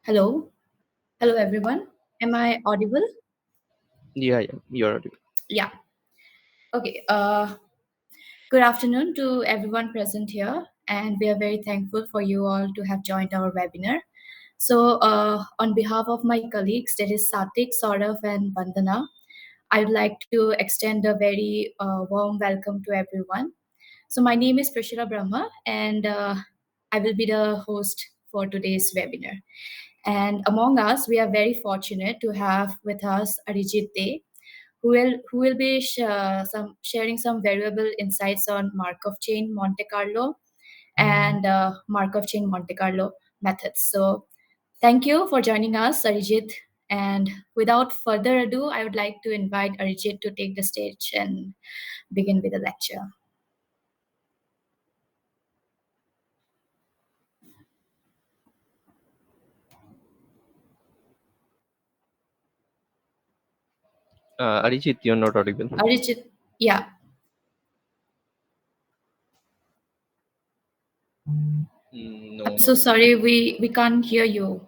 Hello. Hello, everyone. Am I audible? Yeah, you're audible. Yeah. Okay. Good afternoon to everyone present here. And we are very thankful for you all to have joined our webinar. So, on behalf of my colleagues, that is Satik, Saurav, and Vandana, I would like to extend a very warm welcome to everyone. So, my name is Prashira Brahma, and I will be the host for today's webinar. And among us, we are very fortunate to have with us Arijit Dey, who will be sharing some valuable insights on Markov Chain Monte Carlo and Markov Chain Monte Carlo methods. So thank you for joining us, Arijit. And without further ado, I would like to invite Arijit to take the stage and begin with the lecture. Arijit, you're not audible. Arijit, yeah. No, I'm not so audible. sorry, we can't hear you.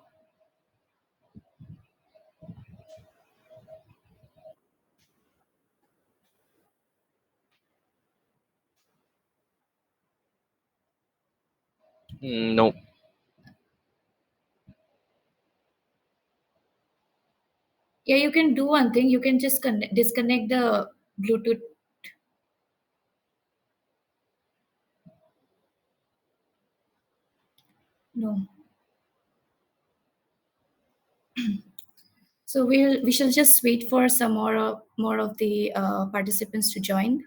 No. Yeah, you can do one thing. You can just disconnect the Bluetooth. No. So we shall just wait for some more of the participants to join.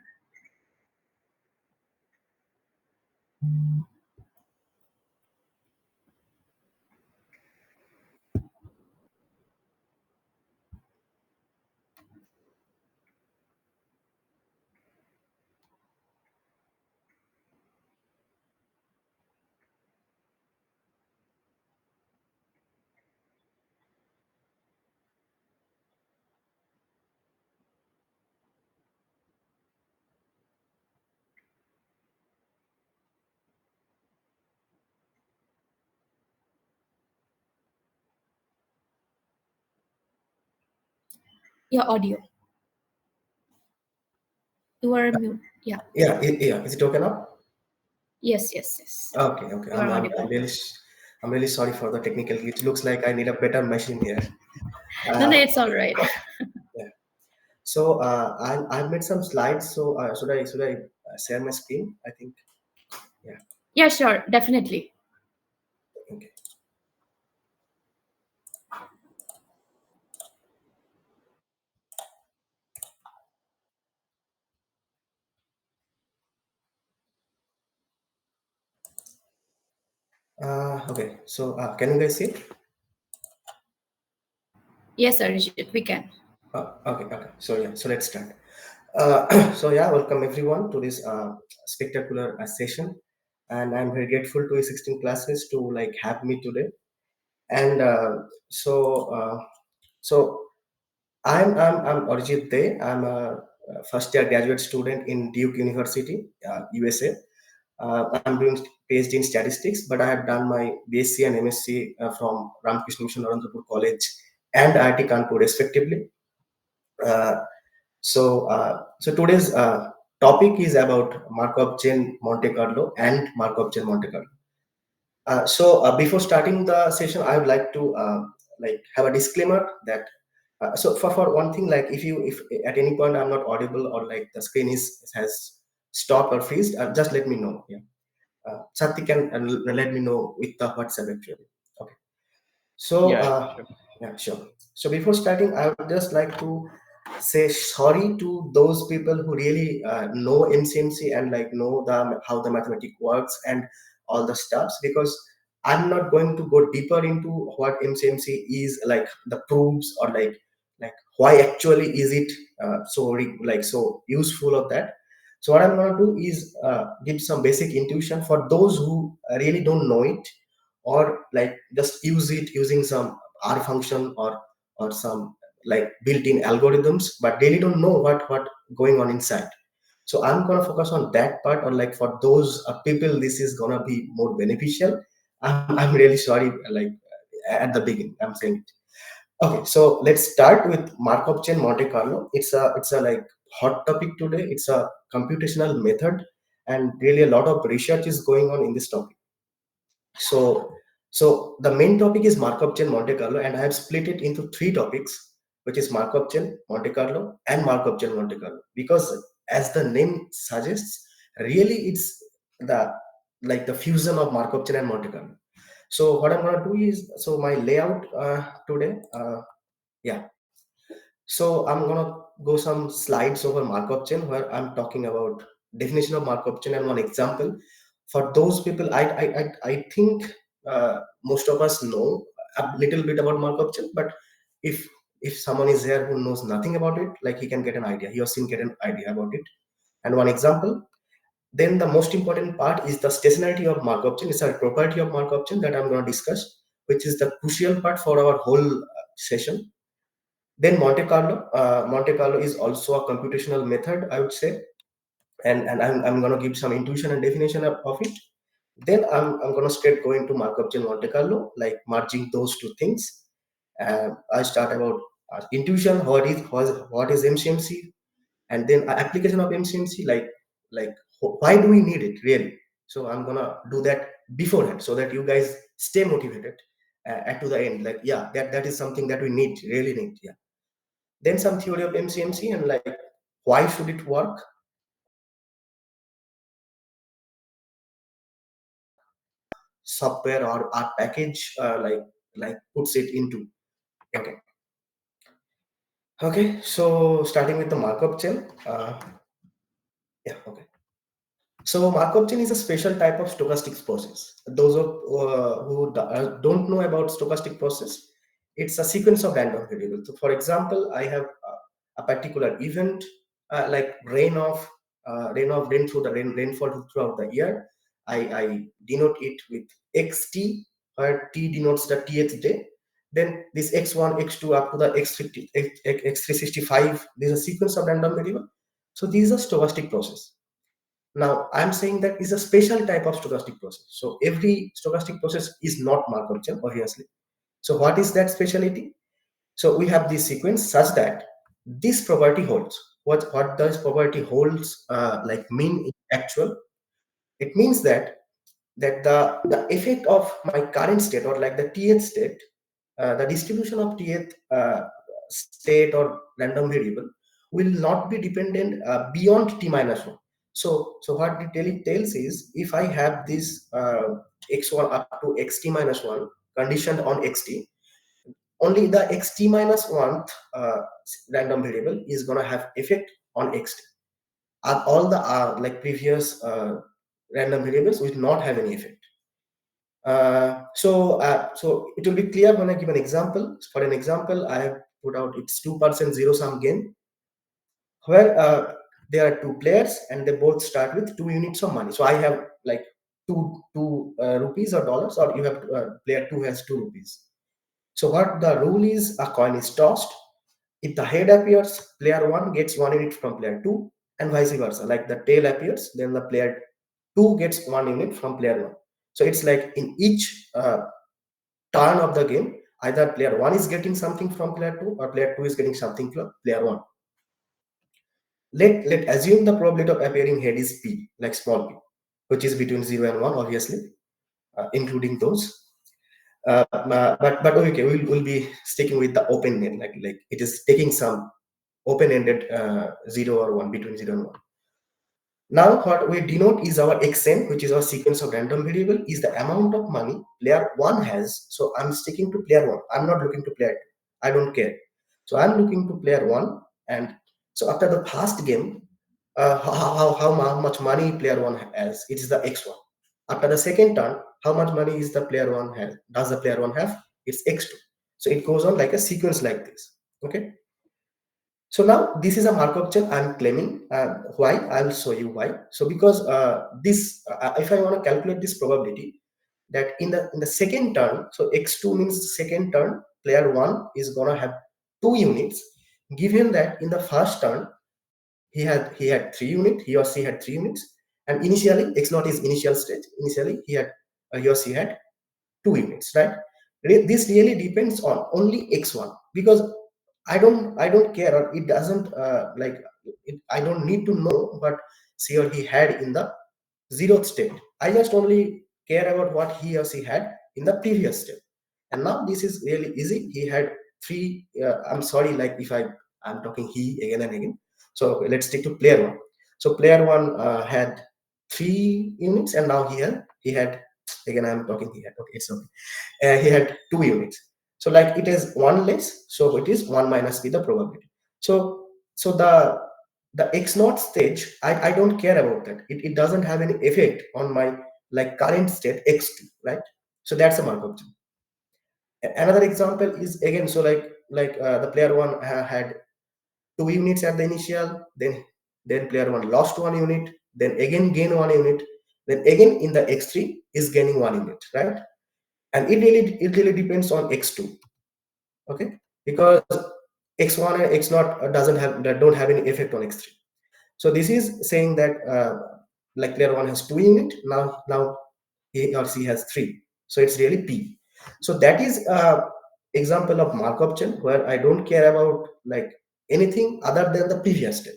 Your audio. You are mute. Yeah. Yeah. Is it okay now? Yes. Yes. Yes. Okay. You are audible. I'm really sorry for the technical glitch. Looks like I need a better machine here. No, no, Uh, it's all right. yeah. So I've made some slides. So should I share my screen? I think. Yeah. Yeah, sure, definitely. Okay. Okay. So can you guys see? Yes, Arijit, we can. Okay. So let's start. Welcome everyone to this spectacular session, and I'm very grateful to 16 classes to like have me today. And so I'm Arijit Dey. I'm a first year graduate student in Duke University, USA. I'm doing PhD in statistics, but I have done my BSc and MSc from Ramakrishna Mission Narendrapur College and IIT Kanpur respectively. Uh, so today's topic is about Markov chain Monte Carlo and Markov chain Monte Carlo. Before starting the session, I would like to like have a disclaimer that for one thing, like if at any point I'm not audible or like the screen has stopped or freezed, just let me know. Yeah, Sati can let me know with the WhatsApp actually. Okay. So Yeah, sure. yeah, sure. So before starting, I would just like to say sorry to those people who really know MCMC and like know the how the mathematic works and all the stuffs, because I'm not going to go deeper into what MCMC is, like the proofs or like why actually is it so useful of that. So what I'm going to do is give some basic intuition for those who really don't know it, or like just use it using some R function or some like built-in algorithms, but they really don't know what going on inside. So I'm gonna focus on that part, or like for those people, this is gonna be more beneficial. I'm really sorry, like at the beginning. I'm saying it. Okay, so let's start with Markov Chain Monte Carlo. It's a like hot topic today. It's a computational method, and really a lot of research is going on in this topic. So, so the main topic is Markov chain Monte Carlo, and I have split it into three topics, which is Markov chain Monte Carlo and Markov chain Monte Carlo. Because as the name suggests, really it's the like the fusion of Markov chain and Monte Carlo. So what I'm gonna do is, so my layout today, yeah. So I'm gonna go some slides over Markov chain where I'm talking about definition of Markov chain and one example. For those people, I think most of us know a little bit about Markov chain, but if if someone is here who knows nothing about it, like he can get an idea, he or she can get an idea about it. And one example. Then the most important part is the stationarity of Markov chain. It's a property of Markov chain that I'm going to discuss, which is the crucial part for our whole session. Then Monte Carlo is also a computational method, I would say, and I'm going to give some intuition and definition of it. Then I'm going to straight go into Markov chain Monte Carlo, like merging those two things. I start about intuition, what is MCMC, and then application of MCMC, like why do we need it really? So I'm gonna do that beforehand so that you guys stay motivated to the end. Like yeah, that is something that we need, really need. Yeah. Then some theory of MCMC and like why should it work? Software or our package like puts it into. Okay. Okay. So starting with the Markov chain. Yeah. Okay. So Markov chain is a special type of stochastic process. Those of who don't know about stochastic process, it's a sequence of random variables. So for example, I have a particular event like rain through the rainfall throughout the year. I denote it with xt, where t denotes the tth day. Then this x1, x2 up to the x50, x365. There's a sequence of random variable. So these are stochastic process. Now, I'm saying that is a special type of stochastic process. So every stochastic process is not Markov chain, obviously. So what is that speciality? So we have this sequence such that this property holds. What does property holds like mean in actual? It means that the effect of my current state or like the tth state, the distribution of tth state or random variable will not be dependent beyond t minus 1. So what it tells is if I have this x1 up to xt minus 1 conditioned on xt, only the xt minus 1 random variable is going to have effect on xt. All the like previous random variables will not have any effect. So it will be clear when I give an example. For an example, I have put out it's 2% zero sum game, where there are two players and they both start with 2 units of money. So I have like two rupees or dollars, or you have player two has 2 rupees. So what the rule is, a coin is tossed. If the head appears, player one gets 1 unit from player two, and vice versa. Like the tail appears, then the player two gets 1 unit from player one. So it's like in each turn of the game, either player one is getting something from player two or player two is getting something from player one. Let assume the probability of appearing head is p, like small p, which is between 0 and 1, obviously, including those. But okay, we'll be sticking with the open end, like it is taking some open-ended 0 or 1, between 0 and 1. Now what we denote is our xn, which is our sequence of random variable, is the amount of money player 1 has. So I'm sticking to player 1. I'm not looking to player 2. I don't care. So I'm looking to player 1. And so after the first game, how much money player 1 has, it is the x1. After the second turn, how much money is the player 1 has? Does the player 1 have? It's x2. So it goes on like a sequence like this. Okay. So now this is a Markov chain I'm claiming. Why? I'll show you why. So because if I want to calculate this probability, that in the second turn, so x2 means second turn, player 1 is gonna have 2 units, given that in the first turn he had 3 units, he or she had 3 units, and initially x0 is initial stage. Initially he or she had 2 units, right? This really depends on only x1, because I don't care, or it doesn't I don't need to know what she or he had in the zeroth state. I just only care about what he or she had in the previous step. And now this is really easy. He had three. I'm sorry, like if I'm talking he again and again. So let's stick to player one. So player one had 3 units, and now he had again. I'm talking he had. Okay, it's okay. He had 2 units. So like it is one less. So it is one minus b the probability. So the x naught stage, I don't care about that. It doesn't have any effect on my like current state x2, right? So that's a Markov chain. Another example is again, so the player one had 2 units at the initial, then player one lost 1 unit, then again gain 1 unit, then again in the x3 is gaining 1 unit, right? And it really depends on x2, okay, because x1 and x naught doesn't have that don't have any effect on x3. So this is saying that like player one has 2 unit, now he or she has 3, so it's really p. So that is example of Markov chain where I don't care about like anything other than the previous step.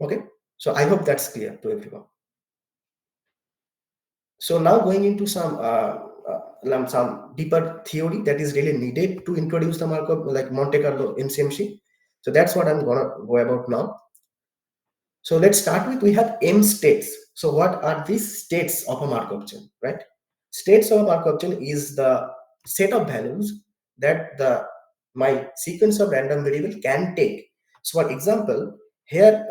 Okay, so I hope that's clear to everyone. So now going into some deeper theory that is really needed to introduce the Markov like Monte Carlo MCMC. So that's what I'm gonna go about now. So let's start with, we have M states. So what are these states of a Markov chain, right? States of a Markov chain is the set of values that my sequence of random variable can take. So for example, here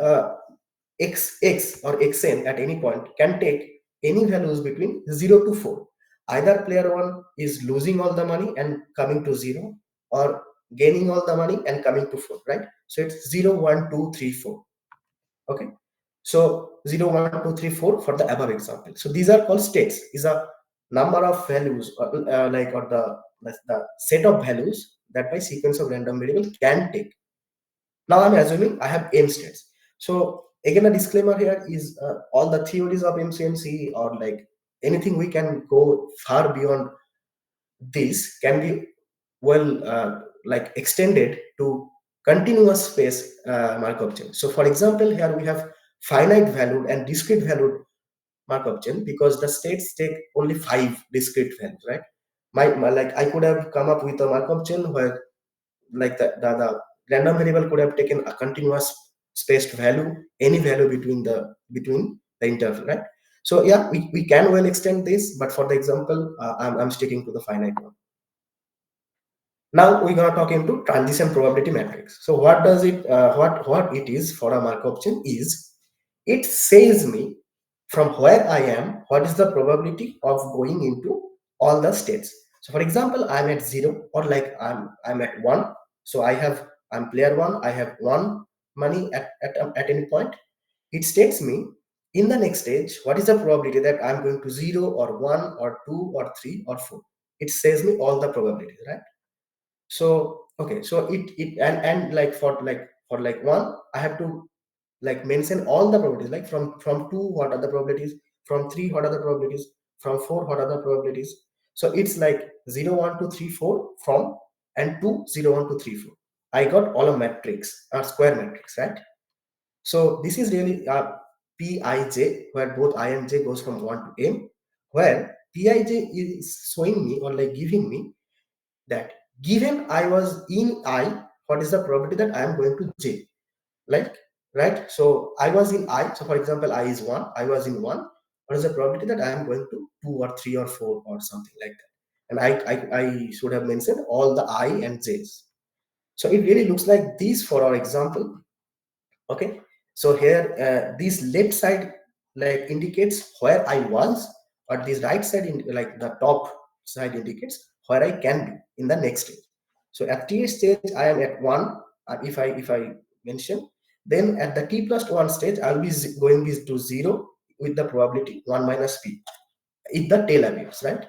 x or xn at any point can take any values between 0 to 4. Either player 1 is losing all the money and coming to 0, or gaining all the money and coming to 4, right? So it's 0, 1, 2, 3, 4. Okay, so 0, 1, 2, 3, 4 for the above example. So these are called states, is a number of values or the set of values that my sequence of random variable can take. Now I'm assuming I have m states. So again, a disclaimer here is all the theories of MCMC or like anything we can go far beyond this can be well like extended to continuous space Markov chain. So for example, here we have finite valued and discrete valued Markov chain because the states take only 5 discrete values, right? My like I could have come up with a Markov chain where like the random variable could have taken a continuous spaced value, any value between the interval, right? So yeah, we can well extend this, but for the example, I'm sticking to the finite one. Now we're going to talk into transition probability matrix. So what does it what it is for a Markov chain is, it says me from where I am what is the probability of going into all the states. So for example, I'm at 0, or like I'm at 1. So I'm player 1, I have 1 money at any point. It states me in the next stage what is the probability that I'm going to 0 or 1 or 2 or 3 or 4. It says me all the probabilities, right? So okay, so it and like for 1 I have to like mention all the probabilities, like from 2 what are the probabilities, from 3 what are the probabilities, from 4 what are the probabilities. So it's like 0 1 2 3 4 from, and 2 0 1 2 3 4. I got all a matrix, a square matrix, right? So this is really Pij, where both I and j goes from 1 to m, where Pij is showing me or like giving me that given I was in I, what is the probability that I am going to J? Like, right? So I was in I. So for example, I is 1. I was in 1. What is the probability that I am going to 2 or 3 or 4 or something like that? And I should have mentioned all the I and J's. So it really looks like this for our example. Okay. So here, this left side like indicates where I was, or this right side in like the top side indicates where I can be in the next stage. So at t stage I am at 1. If I mention, then at the t plus 1 stage I'll be going to 0 with the probability 1 minus p if the tail appears, right?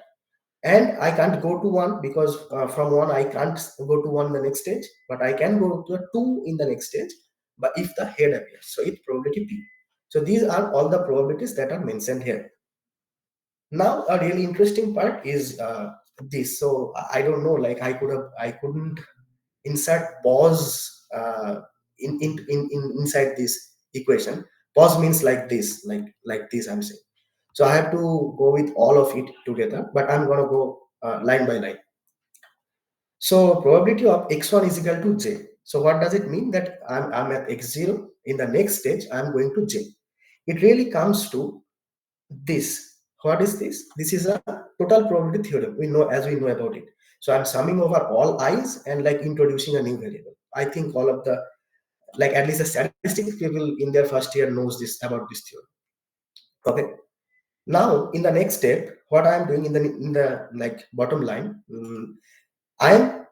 And I can't go to 1 because from 1 I can't go to 1 in the next stage, but I can go to a 2 in the next stage, but if the head appears, so it's probability p. So these are all the probabilities that are mentioned here. Now a really interesting part is this. So I don't know, like I couldn't insert pause inside this equation. Pause means like this, like this I'm saying. So I have to go with all of it together, but I'm gonna go line by line. So probability of x1 is equal to j. So what does it mean? That I'm at x0. In the next stage, I'm going to j. It really comes to this. What is this? This is a total probability theorem. We know about it. So I'm summing over all i's and like introducing a new variable. I think all of the, like at least the statistics people in their first year knows this about this theorem. Okay. Now in the next step, what I am doing in the like bottom line, I am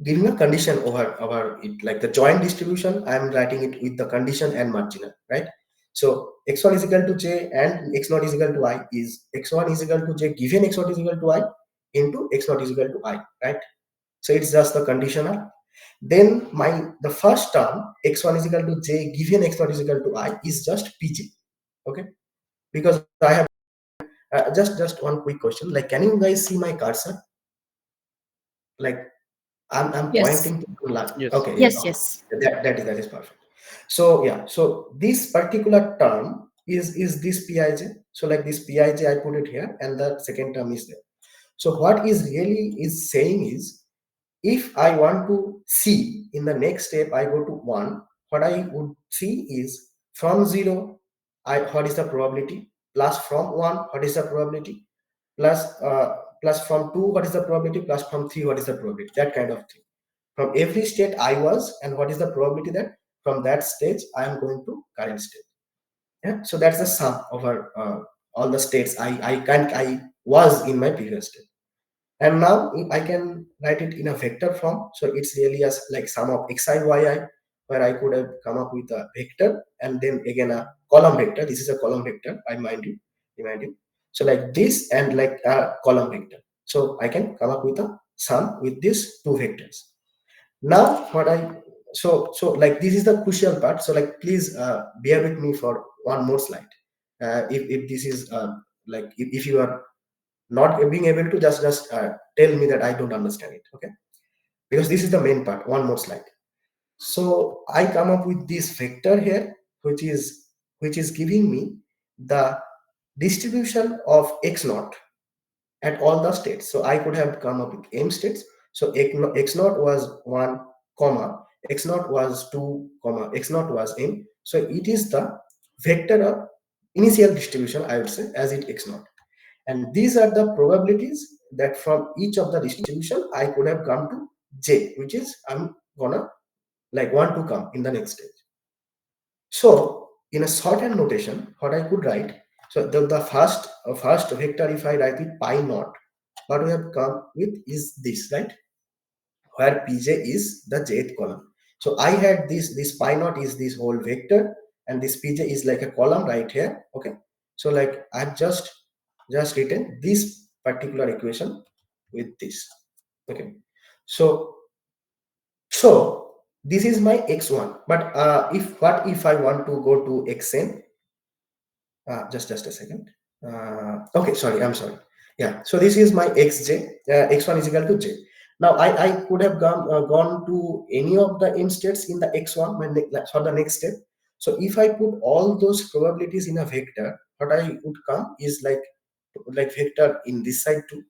giving a condition over it, like the joint distribution. I am writing it with the condition and marginal, right? So x1 is equal to j and x0 is equal to I is x1 is equal to j given x0 is equal to I into x0 is equal to I, right? So it's just the conditional. Then the first term x1 is equal to j given x0 is equal to I is just pj, okay? Because I have just one quick question. Like, can you guys see my cursor? Like, I'm Yes. pointing to the line. Yes. Okay, Yes, okay. yes. That is perfect. So yeah, so this particular term is this Pij. So like this Pij, I put it here, and the second term is there. So what is really is saying is, if I want to see in the next step, I go to 1. What I would see is from 0, what is the probability, plus from 1, what is the probability, plus from 2, what is the probability, plus from 3, what is the probability, that kind of thing. From every state I was, and what is the probability that from that stage I am going to current state. Yeah, so that's the sum over all the states I was in my previous state. And now I can write it in a vector form. So it's really as like sum of xi yi, where I could have come up with a vector and then again a column vector. This is a column vector, I remind you. So like this and like a column vector. So I can come up with a sum with these two vectors. Now what I so like this is the crucial part. So like please bear with me for one more slide. If this is like if you are not being able to just tell me that I don't understand it, okay? Because this is the main part. One more slide. So I come up with this vector here, which is giving me the distribution of x naught at all the states. So I could have come up with m states. So x naught was 1 comma, x naught was 2 comma, x naught was m. So it is the vector of initial distribution, I would say, as it x naught. And these are the probabilities that from each of the distribution I could have come to j, which is I'm gonna like want to come in the next stage. So in a shorthand notation, what I could write, so the first vector, if I write it pi naught, what we have come with is this, right? Where pj is the jth column. So I had this pi naught is this whole vector, and this pj is like a column right here, okay? So like I've just written this particular equation with this, okay? So so this is my x1, but if I want to go to xn, just a second. Okay, sorry, I'm sorry. Yeah, so this is my xj, x1 is equal to j. Now I could have gone to any of the m states in the x1 for the next step. So if I put all those probabilities in a vector, what I would come is like vector in this side too.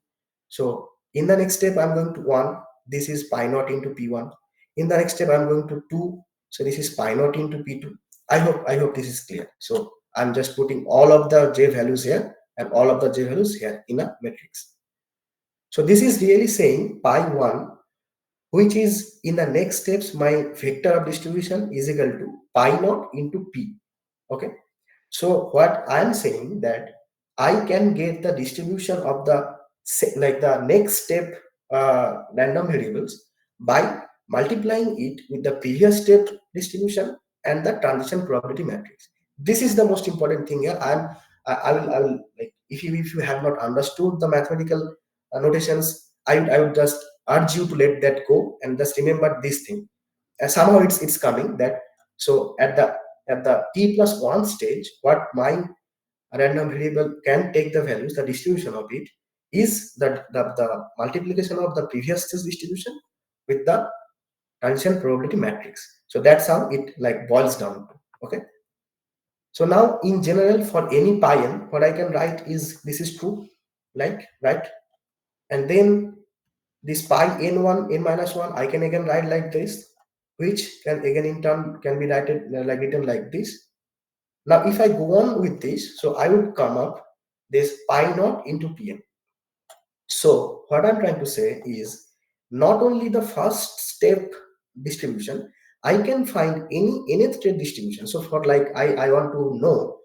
So in the next step, I'm going to 1. This is pi naught into p1. In the next step, I'm going to 2. So this is pi naught into p2. I hope this is clear. So I'm just putting all of the j values here and all of the j values here in a matrix. So this is really saying pi 1, which is in the next steps, my vector of distribution is equal to pi naught into p. Okay. So what I'm saying that I can get the distribution of the next step random variables by multiplying it with the previous step distribution and the transition probability matrix. This is the most important thing here. I will like if you have not understood the mathematical notations, I would just urge you to let that go and just remember this thing. Somehow it's coming that, so at the t plus 1 stage, what my random variable can take the values, the distribution of it is the multiplication of the previous stage distribution with the transition probability matrix. So that's how it like boils down to. Okay. So now in general for any pi n, what I can write is this is true, like right, and then this pi n1 n minus 1 I can again write like this, which can again in turn can be written like this. Now if I go on with this, so I would come up this pi naught into pn. So what I'm trying to say is not only the first step distribution, I can find any nth state distribution. So for like I want to know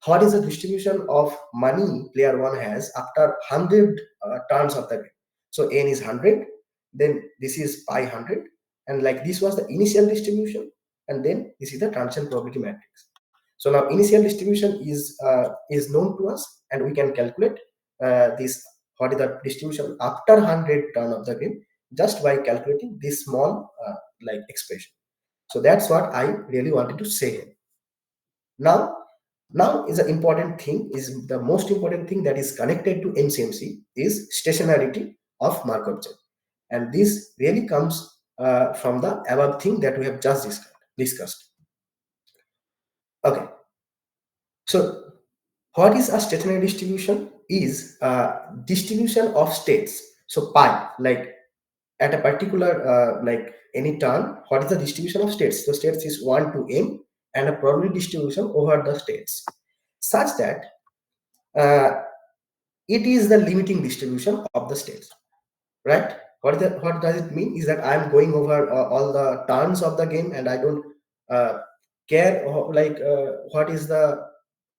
what is the distribution of money player one has after 100 turns of the game. So n is 100, then this is pi 100, and like this was the initial distribution, and then this is the transition probability matrix. So now initial distribution is known to us, and we can calculate this what is the distribution after 100 turn of the game just by calculating this small like expression. So that's what I really wanted to say here. Now, now is an important thing, is the most important thing that is connected to MCMC is stationarity of Markov chain. And this really comes from the above thing that we have just discussed. Okay. So what is a stationary distribution? Is a distribution of states. So pi, like at a particular like any turn, what is the distribution of states? So states is 1 to m and a probability distribution over the states such that uh, it is the limiting distribution of the states, right? What does it mean is that I am going over all the turns of the game and I don't uh, care what is the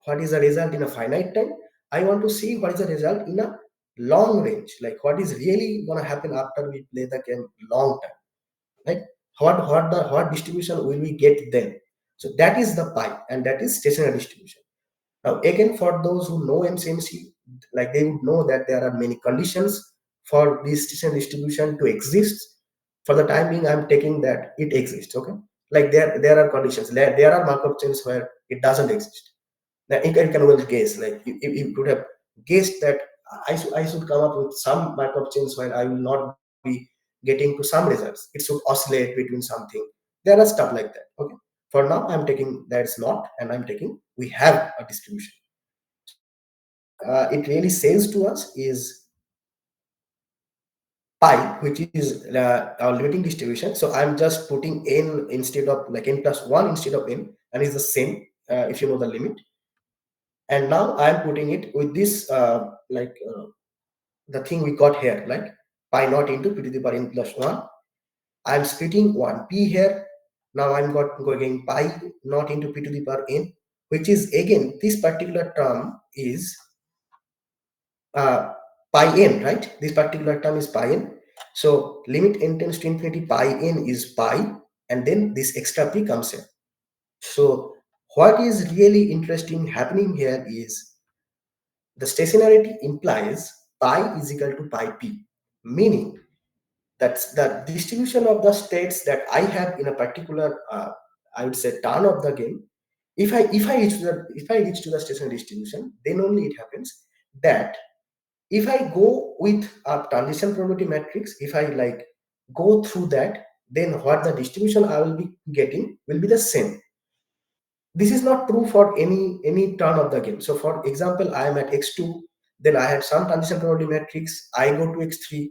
result in a finite time. I want to see what is the result in a long range, like what is really going to happen after we play the game long time, like what distribution will we get then. So that is the pi, and that is stationary distribution. Now, again, for those who know MCMC, like they would know that there are many conditions for this stationary distribution to exist. For the time being, I'm taking that it exists. Okay, like there are conditions. There are Markov chains where it doesn't exist. Now, you can well guess. Like you could have guessed that I should come up with some Markov chains where I will not be getting to some results. It should oscillate between something. There are stuff like that. Okay. For now, I'm taking that's not, and I'm taking we have a distribution. So what it really says to us is pi, which is our limiting distribution. So I'm just putting n instead of like n plus 1 instead of n, and it's the same if you know the limit. And now I'm putting it with this the thing we got here, like pi naught into p to the power n plus 1. I'm splitting 1p here. Now I'm going pi naught into p to the power n, which is again this particular term is pi n, right? This particular term is pi n. So limit n tends to infinity, pi n is pi, and then this extra p comes here. So what is really interesting happening here is the stationarity implies pi is equal to pi p, meaning that's the distribution of the states that I have in a particular, I would say, turn of the game. If I reach to the stationary distribution, then only it happens that if I go with a transition probability matrix, if I like go through that, then what the distribution I will be getting will be the same. This is not true for any turn of the game. So for example, I am at x2, then I have some transition probability matrix, I go to x3,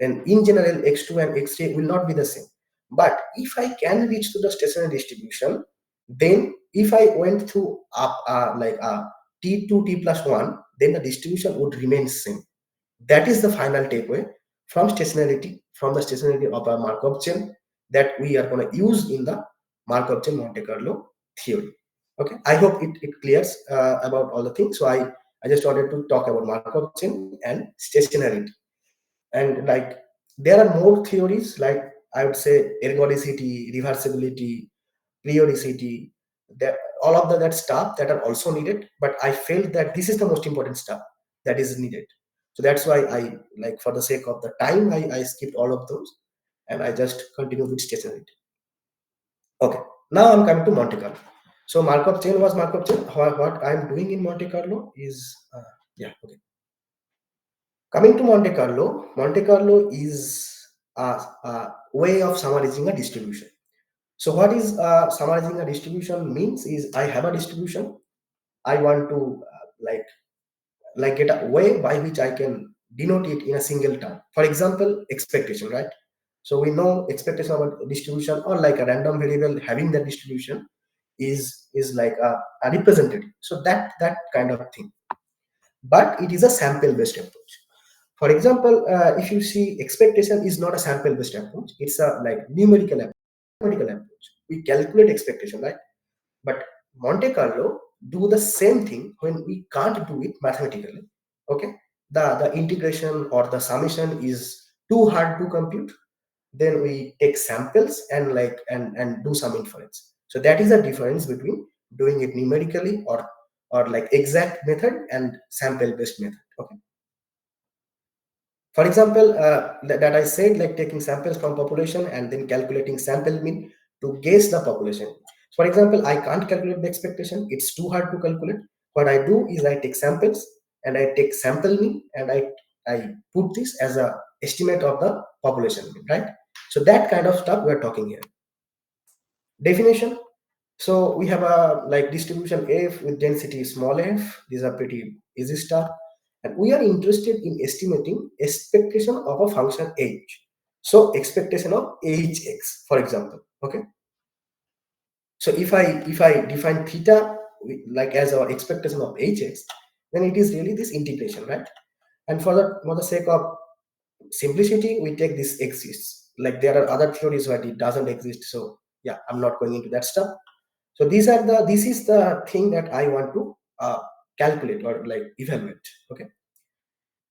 and in general x2 and x3 will not be the same. But if I can reach to the stationary distribution, then if I went through up t2 t plus 1, then the distribution would remain same. That is the final takeaway from the stationarity of a Markov chain that we are going to use in the Markov chain Monte Carlo theory. Okay, I hope it clears about all the things. So I just wanted to talk about Markov chain and stationarity. And like there are more theories, like I would say ergodicity, reversibility, periodicity, that all of that stuff that are also needed. But I felt that this is the most important stuff that is needed. So that's why I, like, for the sake of the time, I skipped all of those and I just continue with stationarity. Okay, now I'm coming to Monte Carlo. So Markov chain was Markov chain. What I'm doing in Monte Carlo is yeah, okay. Coming to Monte Carlo is a way of summarizing a distribution. So what is summarizing a distribution means is I have a distribution. I want to get a way by which I can denote it in a single term. For example, expectation, right? So we know expectation of a distribution or like a random variable having that distribution is like a representative. So that kind of thing. But it is a sample based approach. For example, if you see expectation is not a sample based approach, it's a like numerical approach. We calculate expectation, right? But Monte Carlo do the same thing when we can't do it mathematically. Okay, the integration or the summation is too hard to compute. Then we take samples and and do some inference. So that is the difference between doing it numerically or like exact method and sample based method. Okay. For example, that I said, like taking samples from population and then calculating sample mean to guess the population. For example, I can't calculate the expectation. It's too hard to calculate. What I do is I take samples and I take sample mean and I put this as a estimate of the population mean, right? So that kind of stuff we're talking here. Definition. So we have a like distribution f with density small f. These are pretty easy stuff. And we are interested in estimating expectation of a function h. So expectation of hx, for example. Okay. So if I define theta like as our expectation of hx, then it is really this integration, right? And for the sake of simplicity, we take this exists. Like there are other theories where it doesn't exist. So yeah, I'm not going into that stuff. So this is the thing that I want to calculate or like evaluate. Okay.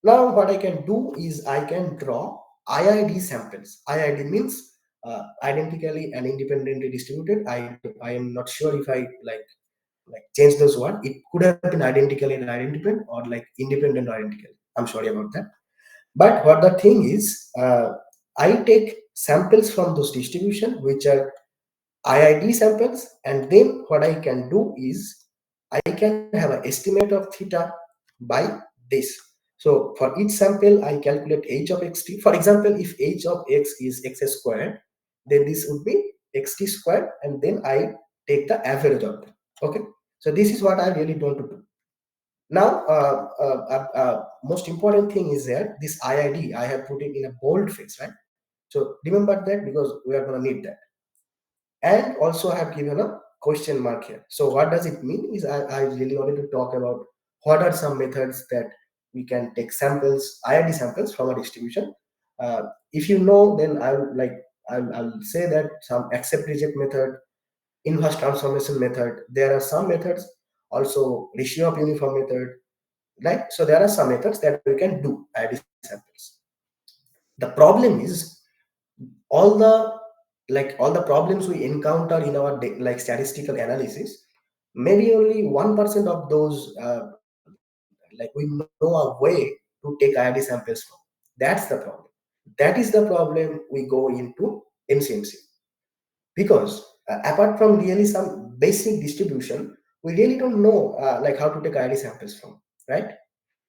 Now what I can do is I can draw IID samples. IID means identically and independently distributed. I am not sure if I like change those words. It could have been identically and independent or like independent or identical. I'm sorry about that. But what the thing is, I take samples from those distribution which are IID samples, and then what I can do is I can have an estimate of theta by this. So for each sample, I calculate h of xt. For example, if h of x is x squared, then this would be xt squared, and then I take the average of them. Okay, so this is what I really want to do. Now, most important thing is that this IID I have put it in a bold face, right? So remember that because we are going to need that. And also I have given a question mark here. So what does it mean is I really wanted to talk about what are some methods that we can take samples, IID samples from a distribution. If you know, then I'll say that some accept reject method, inverse transformation method. There are some methods, also ratio of uniform method, right? So there are some methods that we can do IID samples. The problem is all the problems we encounter in our like statistical analysis, maybe only 1% of those like we know a way to take IID samples from. That's the problem. That is the problem we go into MCMC, because apart from really some basic distribution, we really don't know like how to take IID samples from, right?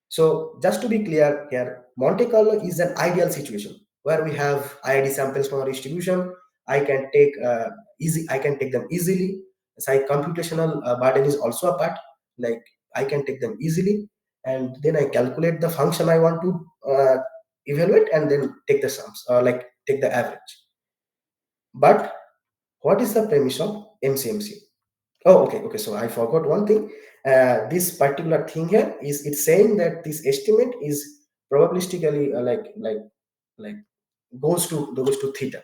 So just to be clear here, Monte Carlo is an ideal situation where we have IID samples from our distribution. I can take them easily. Side computational burden is also a part. Like I can take them easily, and then I calculate the function I want to evaluate, and then take the sums or like take the average. But what is the premise of MCMC? Oh, okay. So I forgot one thing. This particular thing here is it's saying that this estimate is probabilistically like goes to theta.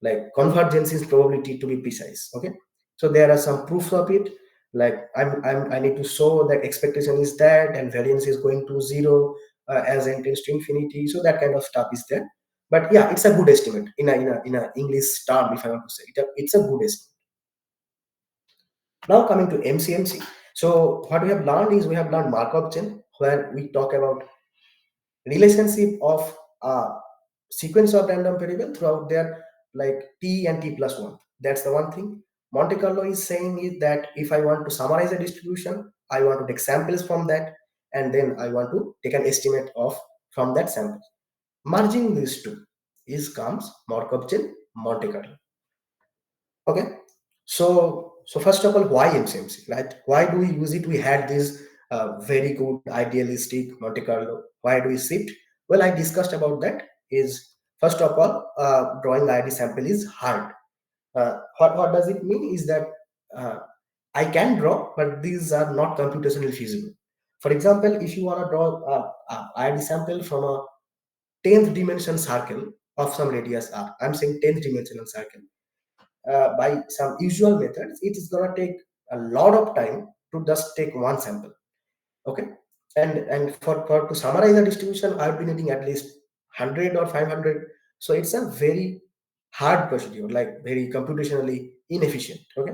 Like convergence is probability to be precise. Okay. So there are some proofs of it. Like I need to show that expectation is that and variance is going to zero as n tends to infinity. So that kind of stuff is there. But yeah, it's a good estimate in a English term. If I want to say it, it's a good estimate. Now coming to MCMC. So what we have learned is we have learned Markov chain, where we talk about relationship of sequence of random variable throughout their like t and t plus 1. That's the one thing. Monte Carlo is saying is that if I want to summarize a distribution, I want to take samples from that, and then I want to take an estimate of from that sample. Merging these two is comes Markov Chain Monte Carlo. Okay, so first of all, why MCMC, right? Why do we use it? We had this very good idealistic Monte Carlo. Why do we shift? Well, I discussed about that. Is first of all, drawing ID sample is hard. What does it mean? Is that uh, I can draw, but these are not computationally feasible. For example, if you want to draw a ID sample from a 10th dimension circle of some radius r, I'm saying 10th dimensional circle, by some usual methods, it is going to take a lot of time to just take one sample. Okay, and for to summarize the distribution, I've been needing at least 100 or 500. So it's a very hard procedure, like very computationally inefficient. Okay,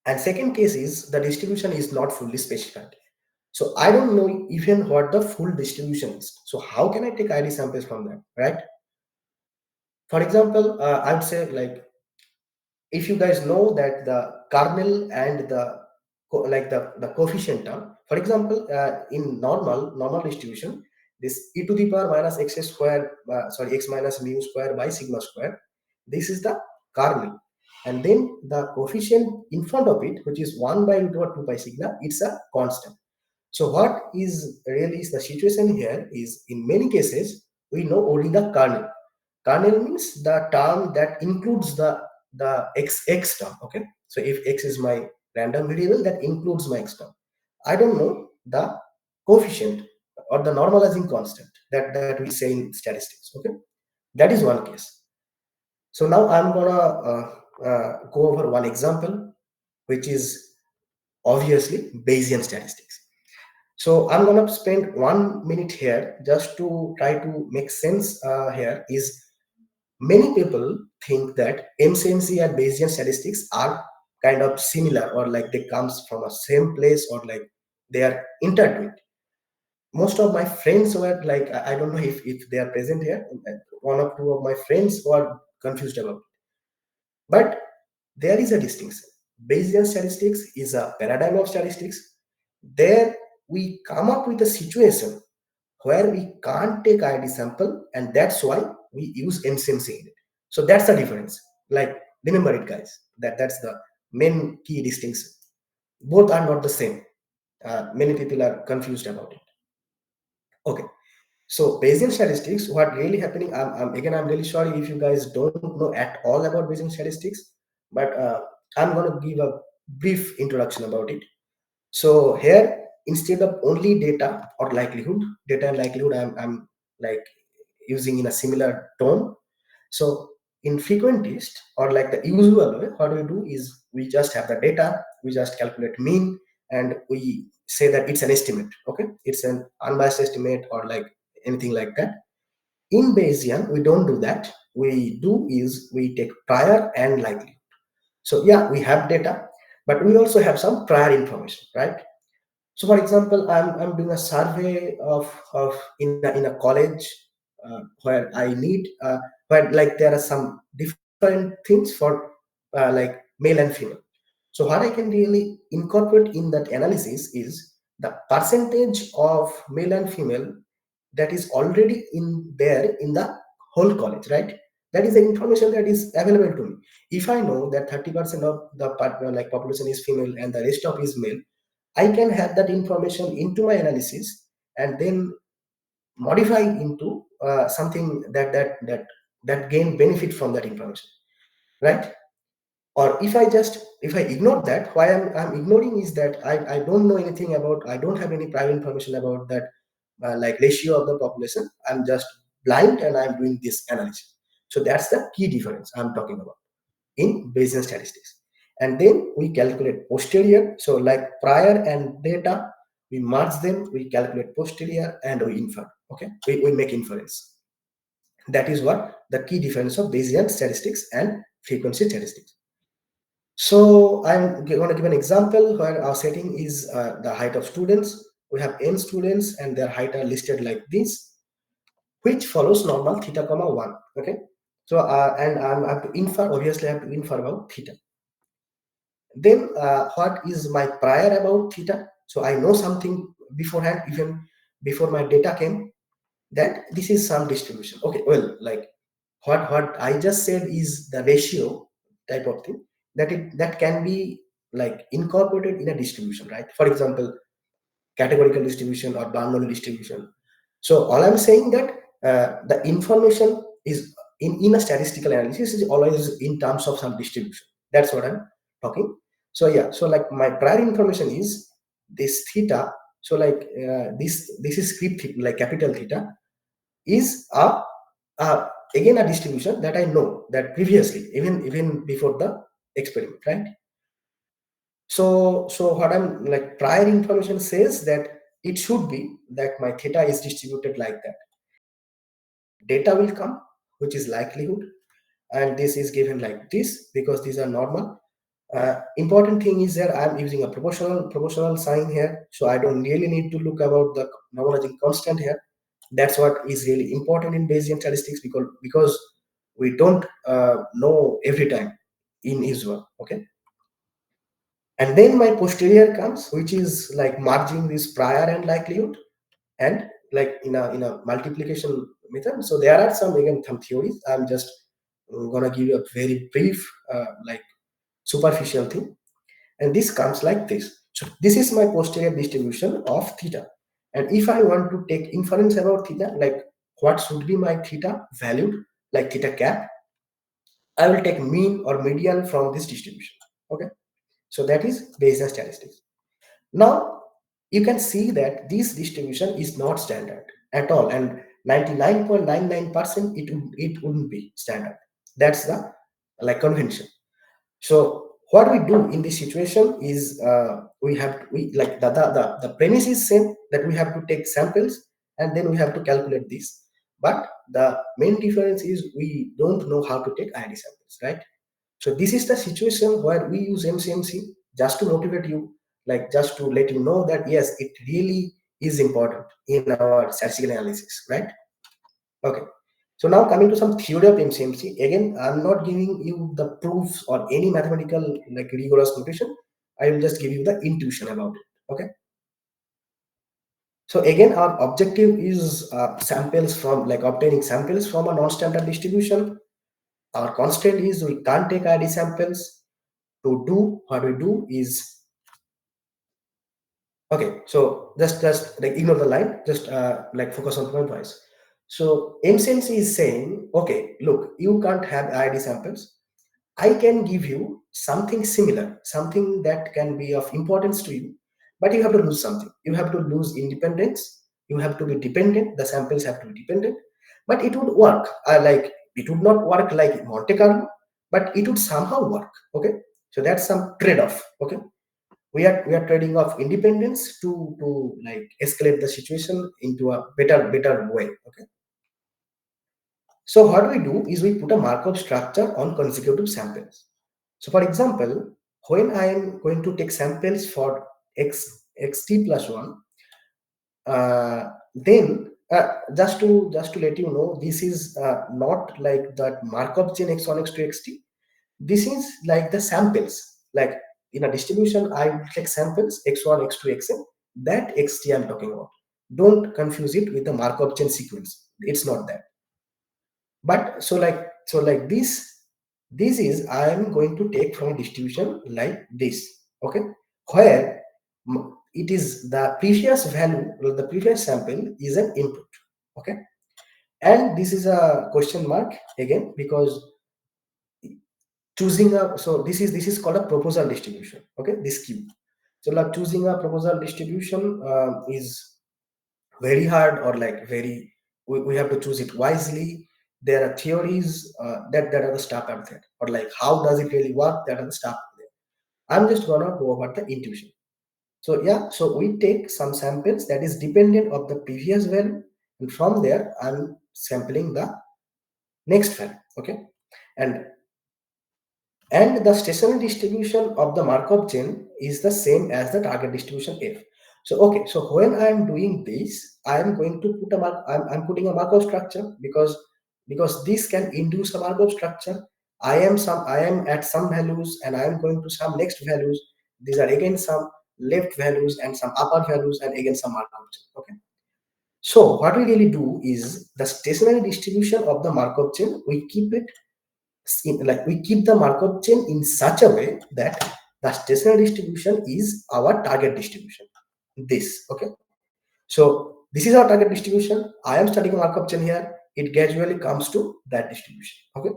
and second case is the distribution is not fully specified. So I don't know even what the full distribution is. So how can I take ID samples from that, right? For example, I would say, like, if you guys know that the kernel and the coefficient term, for example, in normal distribution, this e to the power minus x square, sorry, x minus mu square by sigma square, this is the kernel, and then the coefficient in front of it, which is 1 by root over 2 pi sigma, it's a constant. So what is really the situation here is, in many cases, we know only the kernel. Kernel means the term that includes the x term. Okay, so if x is my random variable, that includes my x term. I don't know the coefficient or the normalizing constant that we say in statistics. Okay, that is one case. So now I'm gonna go over one example, which is obviously Bayesian statistics. So I'm gonna spend 1 minute here just to try to make sense here. Is many people think that MCMC and Bayesian statistics are kind of similar, or like they comes from a same place, or like they are intertwined. Most of my friends were like, I don't know if they are present here. One or two of my friends were confused about it. But there is a distinction. Bayesian statistics is a paradigm of statistics. There we come up with a situation where we can't take ID sample, and that's why we use MCMC in it. So that's the difference. Like, remember it, guys. That's the main key distinction. Both are not the same. Many people are confused about it. Okay. So Bayesian statistics, what really happening? I'm really sorry if you guys don't know at all about Bayesian statistics, but I'm going to give a brief introduction about it. So here, instead of only data or likelihood, data and likelihood, I'm like using in a similar tone. So in frequentist, or like the usual way, what we do is we just have the data, we just calculate mean, and we say that it's an estimate. Okay, it's an unbiased estimate, or like anything like that. In Bayesian, we don't do that. We do is we take prior and likelihood. So yeah, we have data, but we also have some prior information, right? So for example, I'm doing a survey of in a college where I need where like there are some different things for like male and female. So what I can really incorporate in that analysis is the percentage of male and female that is already in there in the whole college, right? That is the information that is available to me. If I know that 30% of the like population is female and the rest of is male, I can have that information into my analysis and then modify into something that gain benefit from that information, right? Or if I ignore that, why I'm ignoring is that I don't know anything about, I don't have any private information about that like ratio of the population. I'm just blind and I'm doing this analysis. So that's the key difference I'm talking about in Bayesian statistics. And then we calculate posterior. So like prior and data, we merge them, we calculate posterior, and we infer. Okay, we make inference. That is what the key difference of Bayesian statistics and frequency statistics. So I'm going to give an example where our setting is the height of students. We have n students and their height are listed like this, which follows normal theta comma 1. Okay, so and I have to infer, obviously I have to infer about theta. Then what is my prior about theta? So I know something beforehand, even before my data came. that this is some distribution. Okay, well, like what I just said is the ratio type of thing that can be like incorporated in a distribution, right? For example, categorical distribution or Bernoulli distribution. So all I'm saying that the information is in a statistical analysis is always in terms of some distribution. That's what I'm talking. So yeah, so like my prior information is this theta. So like this is script theta, like capital theta is again a distribution that I know that previously, even before the experiment, right? So what I'm like prior information says that it should be that my theta is distributed like that. Data will come, which is likelihood, and this is given like this because these are normal. Important thing is that I'm using a proportional sign here, so I don't really need to look about the normalizing constant here. That's what is really important in Bayesian statistics because we don't know every time in usual. Okay, and then my posterior comes, which is like merging this prior and likelihood, and like in a multiplication method. So there are some again some theories. I'm just gonna give you a very brief like superficial thing, and this comes like this. So this is my posterior distribution of theta, and if I want to take inference about theta, like what should be my theta valued, like theta cap, I will take mean or median from this distribution. Okay, so that is Bayesian statistics. Now you can see that this distribution is not standard at all, and 99.99% it wouldn't be standard. That's the like convention. So what we do in this situation is we like the premise is same, that we have to take samples and then we have to calculate this. But the main difference is we don't know how to take ID samples, right? So this is the situation where we use MCMC just to motivate you, like just to let you know that yes, it really is important in our statistical analysis, right? Okay. So now coming to some theory of MCMC. Again, I'm not giving you the proofs or any mathematical like rigorous notation. I will just give you the intuition about it. Okay. So again, our objective is samples from like obtaining samples from a non-standard distribution. Our constraint is we can't take ID samples. To do what we do is okay. So just like ignore the line. Just like focus on point wise. So MCMC is saying, okay, look, you can't have ID samples. I can give you something similar, something that can be of importance to you, but you have to lose something. You have to lose independence. You have to be dependent. The samples have to be dependent, but it would work. Like it would not work like Monte Carlo, but it would somehow work. Okay, so that's some trade-off. Okay, we are trading off independence to like escalate the situation into a better way. Okay. So what we do is we put a Markov structure on consecutive samples. So for example, when I am going to take samples for xt plus 1, then just to let you know, this is not like that Markov chain x1 x2 xt. This is like the samples. Like in a distribution, I will take samples x1 x2 xn. That xt I'm talking about. Don't confuse it with the Markov chain sequence. It's not that. But so like this is I am going to take from a distribution like this. Okay, where it is the previous value or the previous sample is an input. Okay, and this is a question mark again because choosing a, so this is called a proposal distribution. Okay, this cube. So like choosing a proposal distribution is very hard, or like very we have to choose it wisely. There are theories that are the stuff out there, or like how does it really work, that are the stuff there. I'm just gonna go over the intuition. So yeah, so we take some samples that is dependent of the previous value, and from there I'm sampling the next value. Okay, and the stationary distribution of the Markov chain is the same as the target distribution F. So okay, so when I am doing this, I am going to put I'm putting a Markov structure because this can induce a Markov structure. I am at some values and I am going to some next values. These are again some left values and some upper values and again some Markov chain. Okay. So what we really do is the stationary distribution of the Markov chain, we keep it like we keep the Markov chain in such a way that the stationary distribution is our target distribution. This, okay. So this is our target distribution. I am studying a Markov chain here. It gradually comes to that distribution. Okay.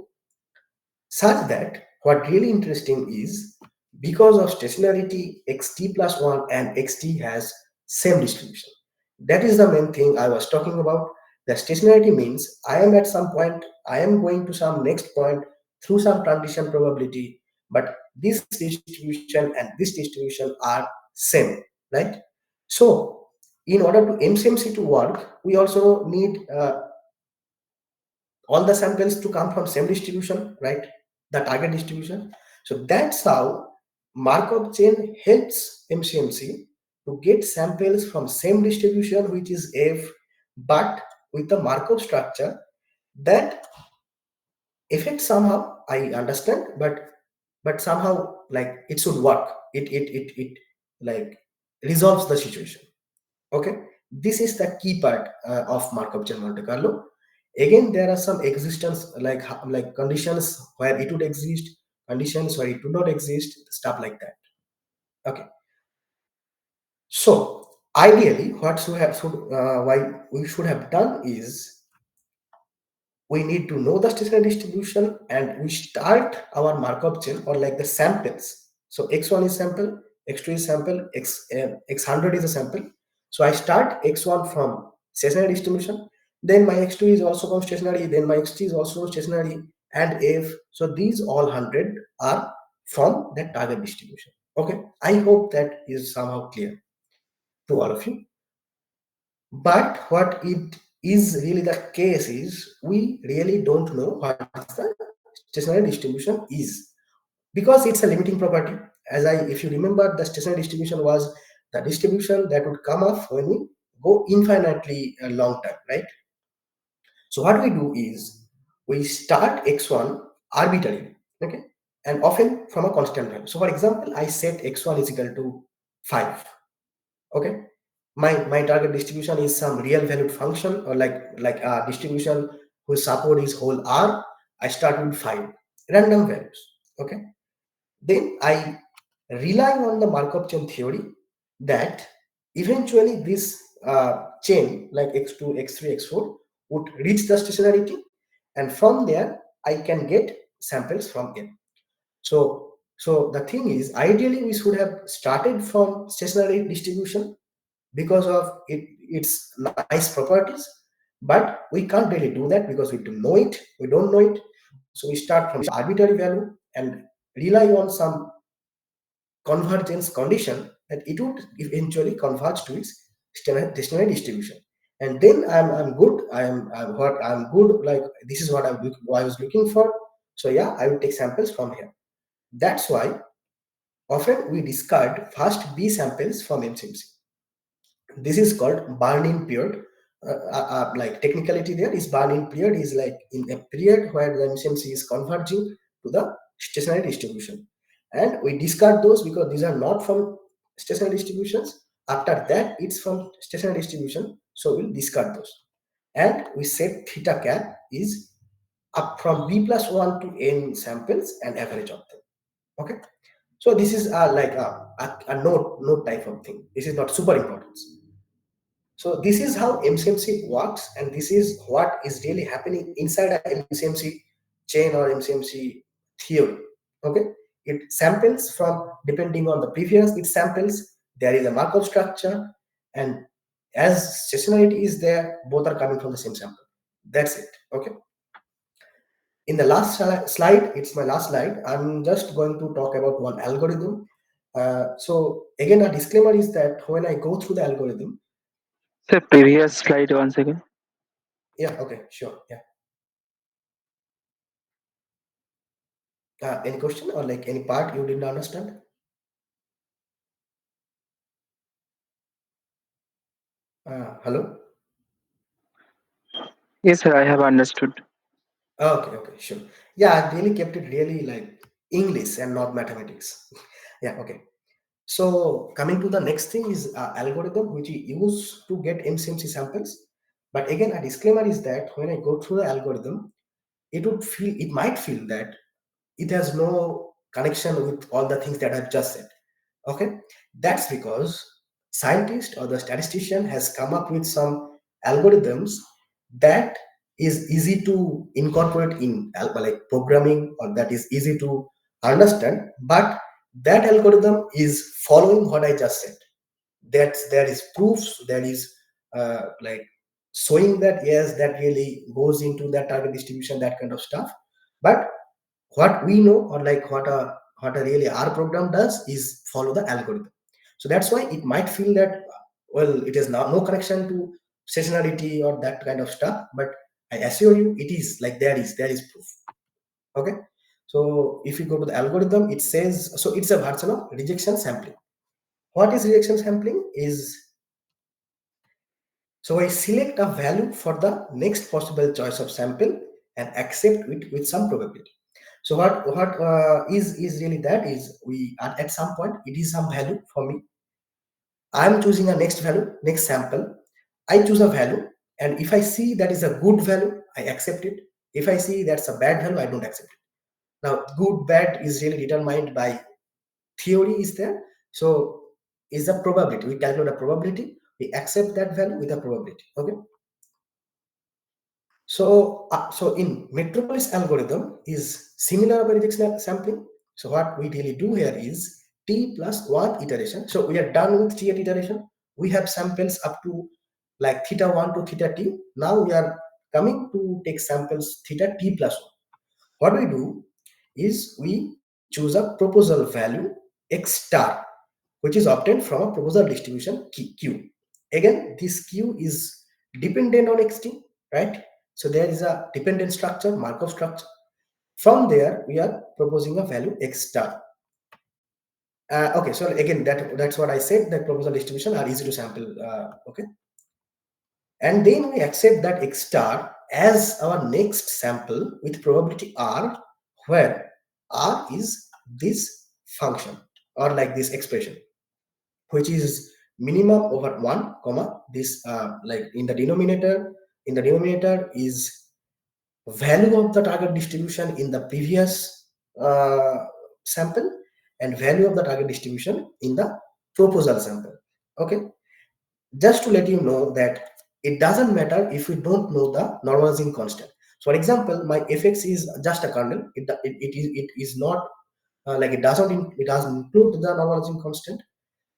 Such that what really interesting is because of stationarity, xt plus 1 and xt has same distribution. That is the main thing I was talking about. The stationarity means I am at some point, I am going to some next point through some transition probability, but this distribution and this distribution are same, right? So in order to MCMC to work, we also need all the samples to come from same distribution, right? The target distribution. So that's how Markov chain helps MCMC to get samples from same distribution, which is F, but with the Markov structure that effect somehow I understand, but somehow like it should work. It like resolves the situation. Okay, this is the key part of Markov chain Monte Carlo. Again, there are some existence like conditions where it would exist, conditions where it would not exist, stuff like that. Okay, so ideally, what why we should have done is we need to know the stationary distribution and we start our Markov chain or like the samples. So x1 is sample, x2 is sample, x100 is a sample. So I start x1 from stationary distribution, then my x2 is also from stationary, then my x3 is also stationary, and if so, these all 100 are from that target distribution. Okay, I hope that is somehow clear to all of you. But what it is really the case is we really don't know what the stationary distribution is because it's a limiting property. If you remember, the stationary distribution was the distribution that would come off when we go infinitely a long time, right? So what we do is we start x1 arbitrarily, okay, and often from a constant value. So for example, I set x1 is equal to 5, okay. My target distribution is some real valued function or like a distribution whose support is whole r. I start with 5 random values, okay. Then I rely on the Markov chain theory that eventually this chain like x2 x3 x4 would reach the stationarity, and from there I can get samples from it. So the thing is, ideally we should have started from stationary distribution because of its nice properties, but we can't really do that because we don't know it. So we start from arbitrary value and rely on some convergence condition that it would eventually converge to its stationary distribution, and then I'm good. I'm good. Like this is what I was looking for. So yeah, I will take samples from here. That's why often we discard first B samples from MCMC. This is called burn-in period. Like technicality there is burn-in period is like in a period where the MCMC is converging to the stationary distribution, and we discard those because these are not from stationary distributions. After that, it's from stationary distribution, so we'll discard those, and we set theta cap is up from b plus 1 to n samples and average of them. Okay, so this is like a node type of thing. This is not super important. So this is how MCMC works, and this is what is really happening inside a MCMC chain or MCMC theory. Okay, it samples from depending on the previous. It samples. There is a Markov structure, and as stationarity is there, both are coming from the same sample. That's it. Okay. In the last slide, it's my last slide. I'm just going to talk about one algorithm. So again, a disclaimer is that when I go through the algorithm, The previous slide once again. yeah, okay, sure, yeah. Any question or like any part you didn't understand? Hello? Yes, sir, I have understood. Okay, sure. Yeah, I really kept it really like English and not mathematics. Yeah, okay. So coming to the next thing is algorithm which we use to get MCMC samples. But again, a disclaimer is that when I go through the algorithm, it might feel that it has no connection with all the things that I've just said. Okay, that's because scientist or the statistician has come up with some algorithms that is easy to incorporate in like programming, or that is easy to understand, but that algorithm is following what I just said. That there is proofs, there is like showing that yes, that really goes into that target distribution, that kind of stuff. But what we know, or like what a really our program does is follow the algorithm. So that's why it might feel that, well, it is now no connection to seasonality or that kind of stuff, but I assure you it is, like there is proof. Okay, so if you go to the algorithm, it says, so it's a version of rejection sampling. What is rejection sampling is, so I select a value for the next possible choice of sample and accept it with some probability. So what is really that is, we at some point it is some value for me. I am choosing a next value, next sample. I choose a value, and if I see that is a good value, I accept it. If I see that's a bad value, I don't accept it. Now, good bad is really determined by theory is there. So is the probability. We calculate a probability. We accept that value with a probability. Okay. So in Metropolis algorithm is similar rejection sampling. So what we really do here is t plus one iteration. So we are done with t iteration. We have samples up to like theta 1 to theta t. Now we are coming to take samples theta t plus 1. What we do is we choose a proposal value x star, which is obtained from a proposal distribution q. Again, this q is dependent on xt, right? So there is a dependent structure, Markov structure. From there, we are proposing a value x star. Okay, so again, that's what I said, that proposal distribution are easy to sample. Okay, and then we accept that x star as our next sample with probability r, where r is this function, or like this expression, which is minimum over 1 comma this like in the denominator is value of the target distribution in the previous uh, sample, and value of the target distribution in the proposal sample. Okay, just to let you know that it doesn't matter if we don't know the normalizing constant. So for example, my fx is just a kernel. It is not like it doesn't include the normalizing constant.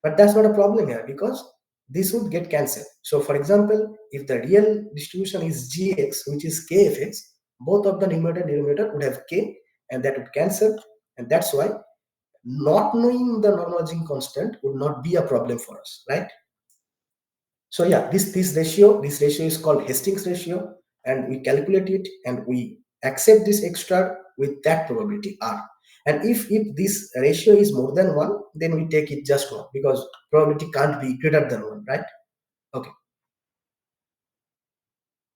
But that's not a problem here, because this would get cancelled. So for example, if the real distribution is gx, which is kfx, both of the numerator and denominator would have k, and that would cancel. And that's why not knowing the normalizing constant would not be a problem for us, right? So yeah, this ratio is called Hastings ratio, and we calculate it and we accept this extra with that probability r. And if this ratio is more than 1, then we take it just 1, because probability can't be greater than 1, right? Okay.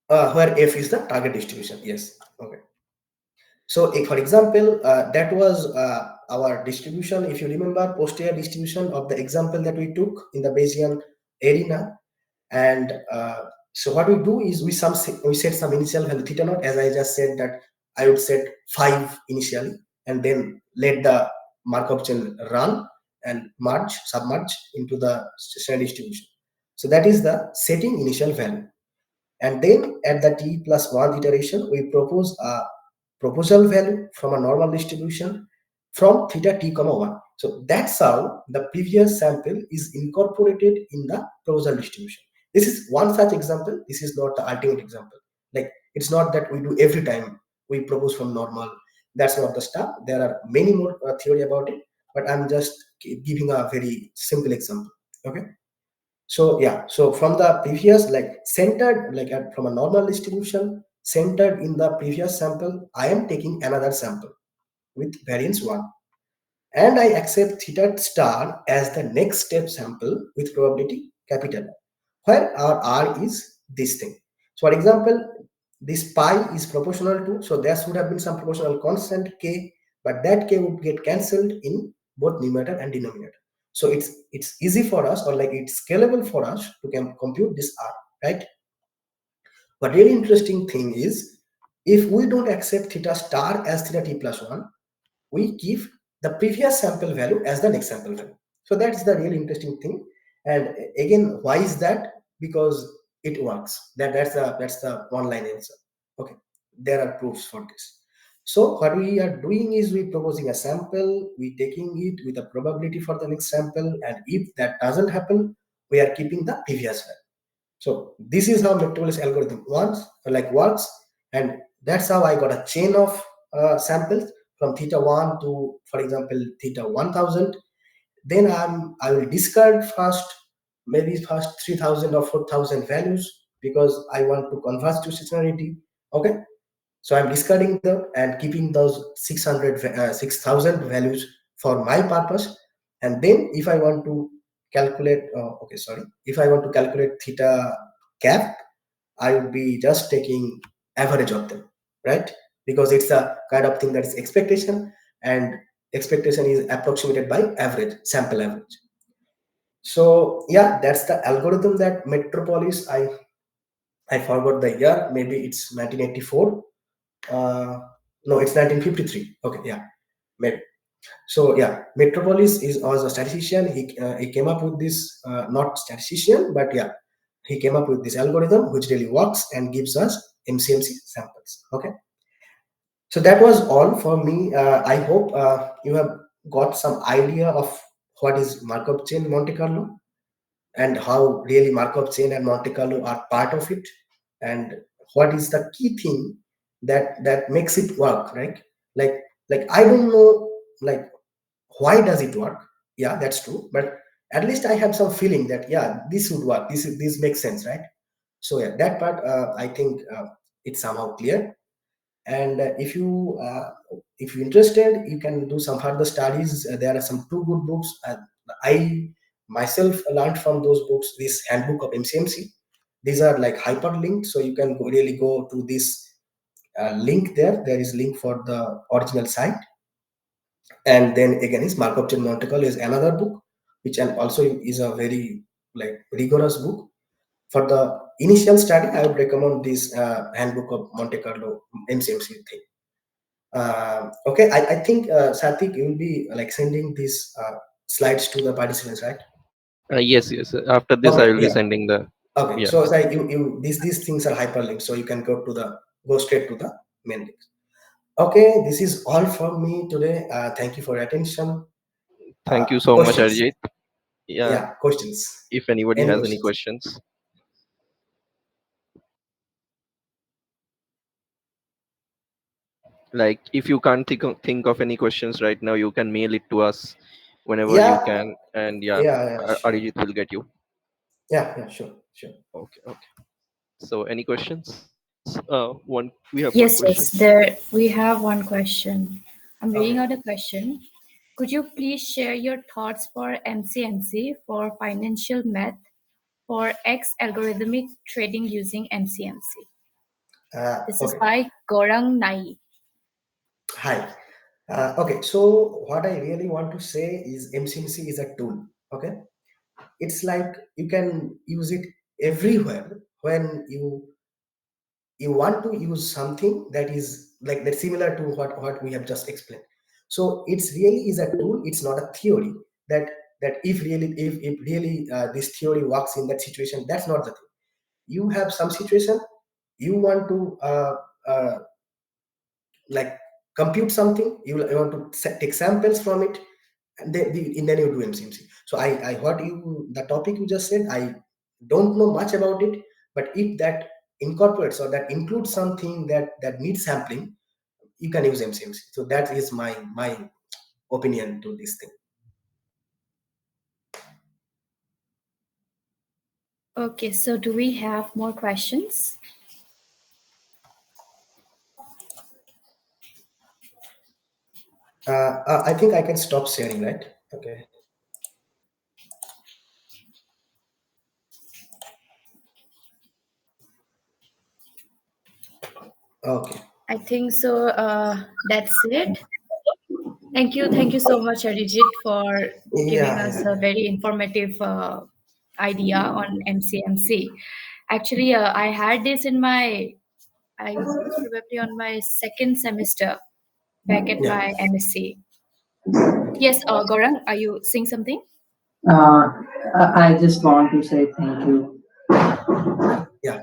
Where f is the target distribution. Yes. Okay. So for example, that was our distribution. If you remember, posterior distribution of the example that we took in the Bayesian arena. And so what we do is we set some initial value theta naught, as I just said that I would set 5 initially, and then let the Markov chain run and submerge into the standard distribution. So that is the setting initial value. And then at the t plus 1 iteration, we propose a proposal value from a normal distribution from theta t comma 1. So that's how the previous sample is incorporated in the proposal distribution. This is one such example. This is not the ultimate example. Like, it's not that we do every time we propose from normal. That's not the stuff. There are many more theory about it, but I'm just giving a very simple example. Okay. So yeah, so from the previous, like centered, like from a normal distribution centered in the previous sample, I am taking another sample with variance 1, and I accept theta star as the next step sample with probability capital, where our r is this thing. So for example, this pi is proportional to, so there should have been some proportional constant k, but that k would get cancelled in both numerator and denominator. So it's easy for us, or like it's scalable for us to compute this r, right? But really interesting thing is, if we don't accept theta star as theta t plus 1, we give the previous sample value as the next sample value. So that's the really interesting thing. And again, why is that? Because it works. That's the one line answer. Okay, there are proofs for this. So what we are doing is we proposing a sample, we taking it with a probability for the next sample, and if that doesn't happen, we are keeping the previous value. So this is how Metropolis algorithm works, and that's how I got a chain of samples from theta 1 to, for example, theta 1000. Then I will discard first, maybe first 3000 or 4000 values, because I want to converge to stationarity. Okay, so I'm discarding them and keeping those 6000 values for my purpose. And then if I want to calculate, if I want to calculate theta cap, I would be just taking average of them, right? Because it's a kind of thing that is expectation, and expectation is approximated by average, sample average. So yeah, that's the algorithm that Metropolis, I forgot the year, maybe it's 1984. No, it's 1953. Okay, yeah, maybe. So yeah, Metropolis was a statistician. He came up with this, not statistician, but yeah, he came up with this algorithm which really works and gives us MCMC samples. Okay, so that was all for me. I hope you have got some idea of what is Markov chain Monte Carlo, and how really Markov chain and Monte Carlo are part of it, and what is the key thing that makes it work, right? Like I don't know, like, why does it work. Yeah, that's true, but at least I have some feeling that yeah, this would work, this makes sense, right? So yeah, that part, I think it's somehow clear. And if you're interested, you can do some further studies. There are some two good books. I myself learned from those books this handbook of MCMC. These are like hyperlinked, so you can really go to this link. There is link for the original site. And then again, is Markov Chain Monte Carlo is another book, which and also is a very like rigorous book. For the initial study, I would recommend this handbook of Monte Carlo MCMC thing. Okay, I think Satik, you will be like sending these slides to the participants, right? Yes, yes. After this, I Okay, will be yeah. sending the. Okay, Yeah. so like these things are hyperlinked, so you can go straight to the main link. Okay, this is all from me today. Thank you for your attention. Thank you so much, Questions? Arijit. Yeah. Yeah, questions. If anybody Any has any questions? questions, like if you can't think of any questions right now, you can mail it to us whenever you Yeah, can, and yeah, yeah, sure. Arijit will get you. Yeah, sure, sure. Okay, okay. So, any questions? One, we have one Yes, yes. question. There we have one question. I'm reading Okay. out a question. Could you please share your thoughts for MCMC for financial math for X algorithmic trading using MCMC? This is Okay. by Gorang Nai. Hi. Okay, so what I really want to say is MCMC is a tool. Okay, it's like you can use it everywhere when you want to use something that is like that's similar to what we have just explained. So it's really is a tool. It's not a theory that if really this theory works in that situation. That's not the thing. You have some situation, you want to like compute something, you want to take samples from it, and then you do MCMC. So I what you the topic you just said, I don't know much about it, but if that incorporates or that includes something that needs sampling, you can use MCMC. So that is my opinion to this thing. Okay, so do we have more questions? I think I can stop sharing, right? Okay. Okay. I think so. That's it. Thank you so much, Arijit, for giving Yeah, us yeah. a very informative idea on MCMC. Actually, I had this in my, I guess probably on my second semester back at Yeah. my MSc. Yes, Gaurang, are you saying something? Uh, I just want to say thank you. Yeah. Yeah,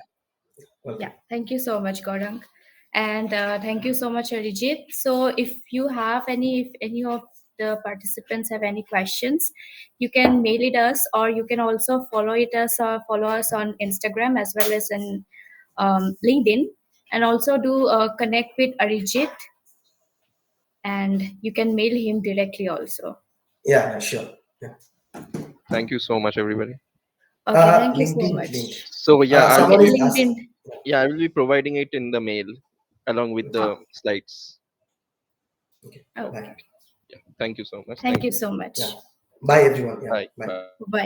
Welcome. thank you so much, Gaurang. And thank you so much, Arijit. So if you have any, if any of the participants have any questions, you can mail it us, or you can also follow us on Instagram as well as in LinkedIn, and also do connect with Arijit, and you can mail him directly also. Yeah, yeah, sure. Yeah. Thank you so much, everybody. Okay, thank you so LinkedIn much. link. So yeah, I'll Yeah, Someone be is asked. LinkedIn. yeah, I will be providing it in the mail along with Okay. Oh, the slides. Okay. okay. Bye. Yeah, thank you so much. Thank Thank you you. so Yeah. much. Bye, everyone. Yeah. Bye. Bye. Bye. Bye.